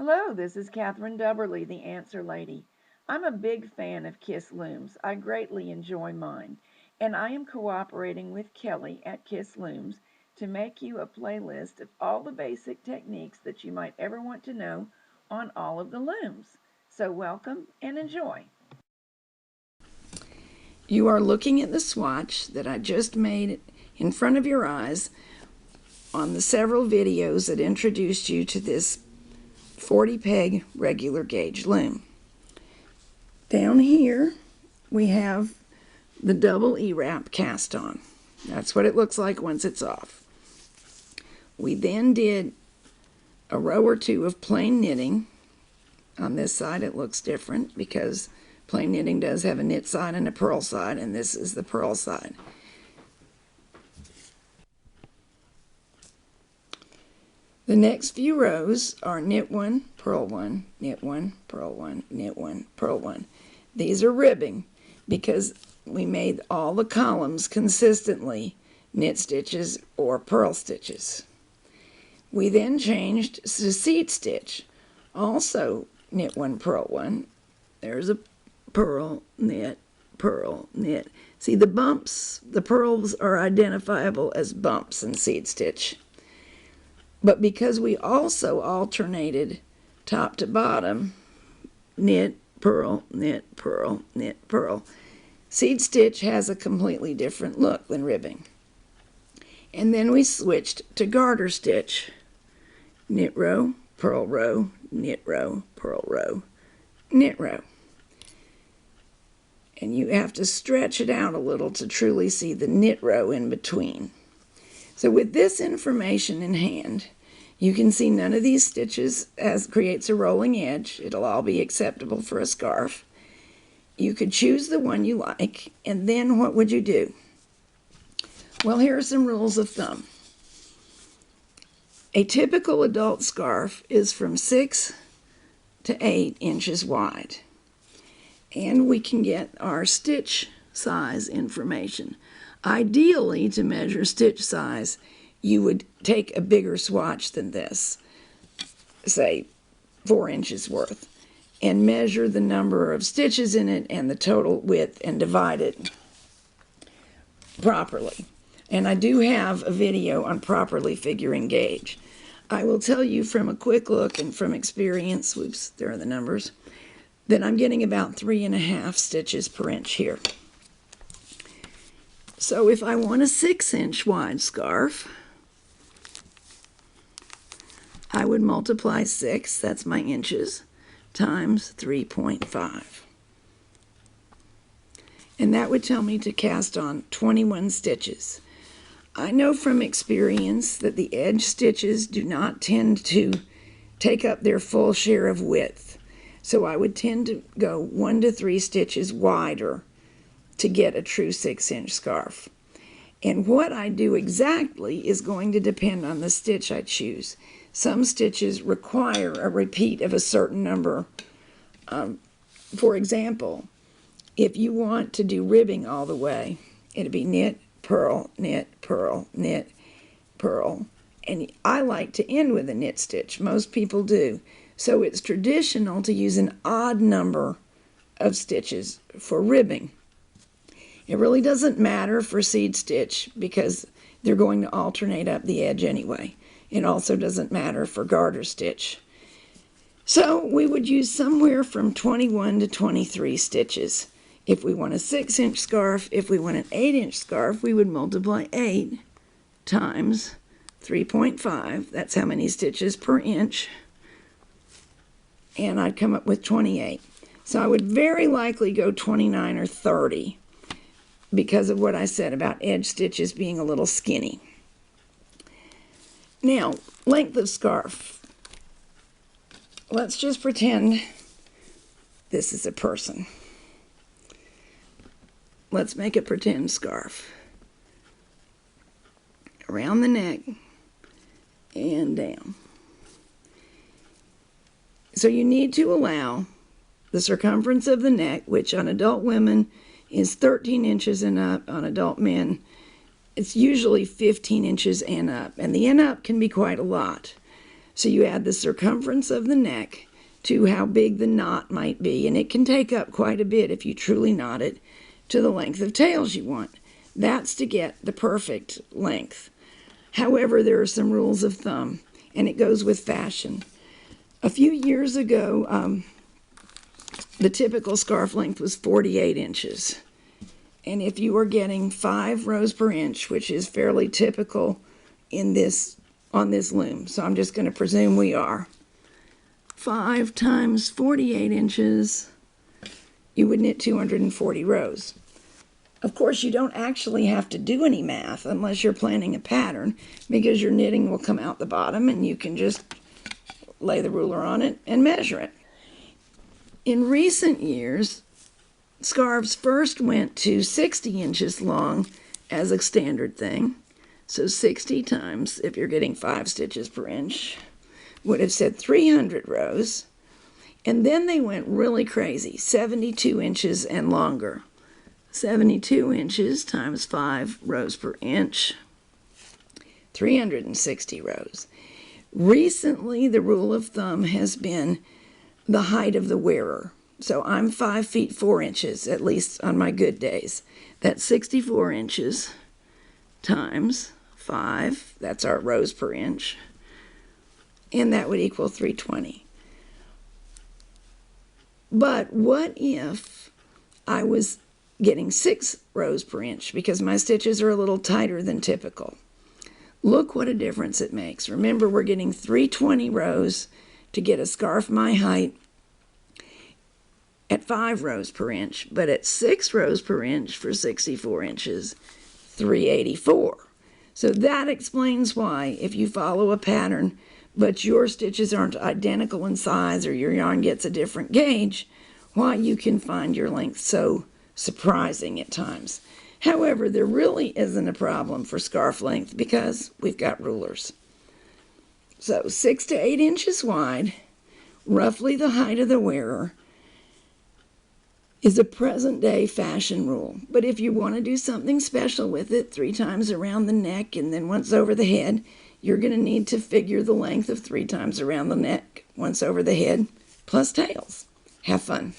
Hello, this is Catherine Dubberly, the Answer Lady. I'm a big fan of Kiss Looms. I greatly enjoy mine, and I am cooperating with Kelly at Kiss Looms to make you a playlist of all the basic techniques that you might ever want to know on all of the looms. So welcome and enjoy. You are looking at the swatch that I just made in front of your eyes on the several videos that introduced you to this 40 peg regular gauge loom. Down here we have the double E-wrap cast on. That's what it looks like once it's off. We then did a row or two of plain knitting. On this side it looks different because plain knitting does have a knit side and a purl side, and this is the purl side. The next few rows are knit one, purl one, knit one, purl one, knit one, purl one. These are ribbing because we made all the columns consistently knit stitches or purl stitches. We then changed to seed stitch. Also knit one, purl one. There's a purl, knit, purl, knit. See, the bumps, the purls are identifiable as bumps in seed stitch. But because we also alternated top to bottom, knit, purl, knit, purl, knit, purl, seed stitch has a completely different look than ribbing. And then we switched to garter stitch. Knit row, purl row, knit row, purl row, knit row. And you have to stretch it out a little to truly see the knit row in between. So with this information in hand, you can see none of these stitches creates a rolling edge. It'll all be acceptable for a scarf. You could choose the one you like, and then what would you do? Well, here are some rules of thumb. A typical adult scarf is from 6 to 8 inches wide. And we can get our stitch size information. Ideally, to measure stitch size, you would take a bigger swatch than this, say 4 inches worth, and measure the number of stitches in it and the total width and divide it properly. And I do have a video on properly figuring gauge. I will tell you from a quick look and from experience, whoops, there are the numbers, that I'm getting about 3.5 stitches per inch here. So if I want a 6-inch wide scarf, I would multiply 6, that's my inches, times 3.5. And that would tell me to cast on 21 stitches. I know from experience that the edge stitches do not tend to take up their full share of width. So I would tend to go 1 to 3 stitches wider to get a true 6-inch scarf. And what I do exactly is going to depend on the stitch I choose. Some stitches require a repeat of a certain number. For example, if you want to do ribbing all the way, it'd be knit, purl, knit, purl, knit, purl. And I like to end with a knit stitch. Most people do. So it's traditional to use an odd number of stitches for ribbing. It really doesn't matter for seed stitch because they're going to alternate up the edge anyway. It also doesn't matter for garter stitch. So we would use somewhere from 21 to 23 stitches. If we want a 6-inch scarf, if we want an 8-inch scarf, we would multiply 8 times 3.5. That's how many stitches per inch. And I'd come up with 28. So I would very likely go 29 or 30 because of what I said about edge stitches being a little skinny. Now, length of scarf. Let's just pretend this is a person. Let's make a pretend scarf. Around the neck and down. So you need to allow the circumference of the neck, which on adult women is 13 inches and up. On adult men, it's usually 15 inches and up. And the and up can be quite a lot. So you add the circumference of the neck to how big the knot might be, and it can take up quite a bit if you truly knot it to the length of tails you want. That's to get the perfect length. However, there are some rules of thumb, and it goes with fashion. A few years ago, the typical scarf length was 48 inches. And if you are getting 5 rows per inch, which is fairly typical on this loom, so I'm just going to presume we are, 5 times 48 inches, you would knit 240 rows. Of course, you don't actually have to do any math unless you're planning a pattern, because your knitting will come out the bottom and you can just lay the ruler on it and measure it. In recent years, scarves first went to 60 inches long as a standard thing. So 60 times, if you're getting 5 stitches per inch, would have said 300 rows. And then they went really crazy, 72 inches and longer. 72 inches times 5 rows per inch, 360 rows. Recently, the rule of thumb has been the height of the wearer. So I'm 5 feet 4 inches, at least on my good days. That's 64 inches times 5, that's our rows per inch, and that would equal 320. But what if I was getting 6 rows per inch, because my stitches are a little tighter than typical? Look what a difference it makes. Remember, we're getting 320 rows to get a scarf my height at 5 rows per inch, but at 6 rows per inch for 64 inches, 384. So that explains why, if you follow a pattern, but your stitches aren't identical in size or your yarn gets a different gauge, why you can find your length so surprising at times. However, there really isn't a problem for scarf length because we've got rulers. So 6 to 8 inches wide, roughly the height of the wearer, is a present-day fashion rule. But if you want to do something special with it, 3 times around the neck and then once over the head, you're going to need to figure the length of 3 times around the neck, once over the head, plus tails. Have fun.